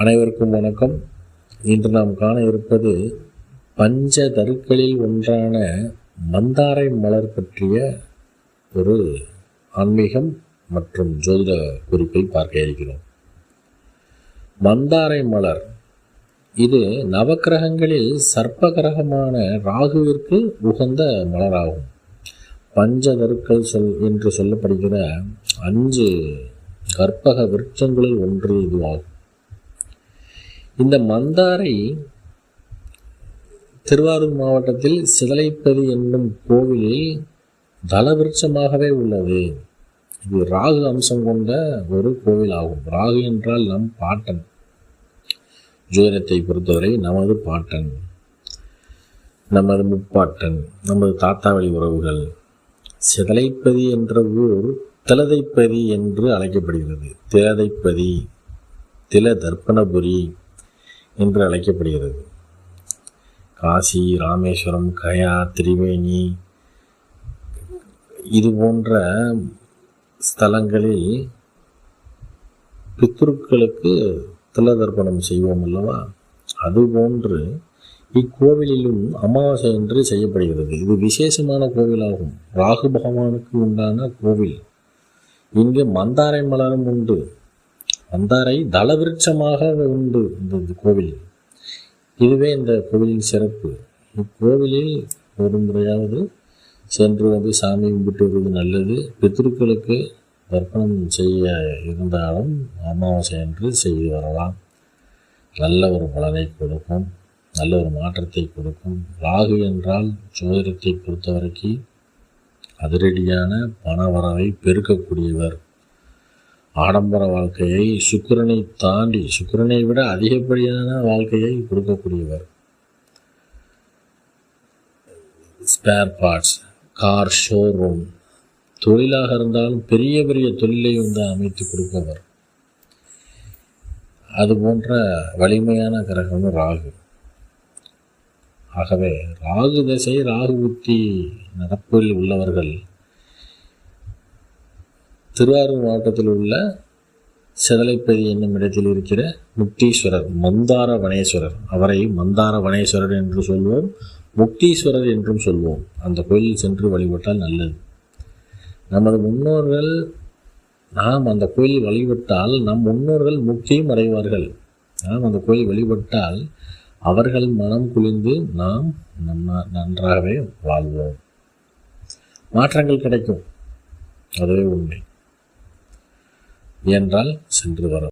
அனைவருக்கும் வணக்கம். இன்று நாம் காண இருப்பது பஞ்ச தருக்களில் ஒன்றான மந்தாரை மலர் பற்றிய ஒரு ஆன்மீகம் மற்றும் ஜோதிட குறிப்பை பார்க்க இருக்கிறோம். மந்தாரை மலர் இது நவக்கிரகங்களில் சர்ப்ப கிரகமான ராகுவிற்கு உகந்த மலராகும். பஞ்சதருக்கள் என்று சொல்லப்படுகிற 5 கற்பக விருட்சங்களில் ஒன்று இதுவாகும். இந்த மந்தாரை திருவாரூர் மாவட்டத்தில் சிதலைப்பதி என்னும் கோவிலில் தலவிருட்சமாகவே உள்ளது. இது ராகு அம்சம் கொண்ட ஒரு கோவில் ஆகும். ராகு என்றால் நம் பாட்டன். ஜோதிடத்தை பொறுத்தவரை நமது பாட்டன், நமது முப்பாட்டன், நமது தாத்தா வழி உறவுகள். சிதலைப்பதி என்ற ஊர் திலதைப்பதி என்று அழைக்கப்படுகிறது. திலதைப்பதி, தில தர்ப்பணபுரி என்று அழைக்கப்படுகிறது. காசி, ராமேஸ்வரம், கயா, திரிவேணி இது போன்ற ஸ்தலங்களில் பித்ருக்களுக்கு தில தர்ப்பணம் செய்வோம் அல்லவா? அதுபோன்று இக்கோவிலிலும் அமாவாசை என்று செய்யப்படுகிறது. இது விசேஷமான கோவிலாகும். ராகு பகவானுக்கு உண்டான கோவில். இங்கு மந்தாரை மலரும் உண்டு. மந்தாரை தலவிருட்சமாக உண்டு இந்த கோவில். இதுவே இந்த கோவிலின் சிறப்பு. இக்கோவிலில் ஒரு முறையாவது சென்று சாமி கும்பிட்டு வருவது நல்லது. பித்ருக்களுக்கு தர்ப்பணம் செய்ய இருந்தாலும் அமாவாசை என்று செய்து வரலாம். நல்ல ஒரு பலனை கொடுக்கும், நல்ல ஒரு மாற்றத்தை கொடுக்கும். ராகு என்றால் ஜோதிடத்தை பொறுத்தவரைக்கு அதிரடியான பண வரவை பெருக்கக்கூடியவர். ஆடம்பர வாழ்க்கையை சுக்கிரனை தாண்டி, சுக்கிரனை விட அதிகப்படியான வாழ்க்கையை கொடுக்கக்கூடியவர். ஸ்பேர் பார்ட்ஸ், கார் ஷோரூம், தொழிலாக இருந்தாலும் பெரிய பெரிய தொழிலை அமைத்து கொடுப்பவர். அது போன்ற வலிமையான கிரகம் ராகு. ஆகவே ராகு திசை, ராகு புத்தி நடப்பில் உள்ளவர்கள் திருவாரூர் மாவட்டத்தில் உள்ள சிதலைப்பதி என்னும் இடத்தில் இருக்கிற முக்தீஸ்வரர், மந்தார வனேஸ்வரர், அவரை மந்தார வனேஸ்வரர் என்று சொல்வோம், முக்தீஸ்வரர் என்றும் சொல்வோம். அந்த கோயிலில் சென்று வழிபட்டால் நல்லது. நமது முன்னோர்கள், நாம் அந்த கோயிலில் வழிபட்டால் நம் முன்னோர்கள் முக்தியும் அடைவார்கள். நாம் அந்த கோயில் வழிபட்டால் அவர்கள் மனம் குளிர்ந்து நாம் நன்றாகவே வாழ்வோம். மாற்றங்கள் கிடைக்கும். அதுவே உண்மை. என்றால் சென்று வரும்.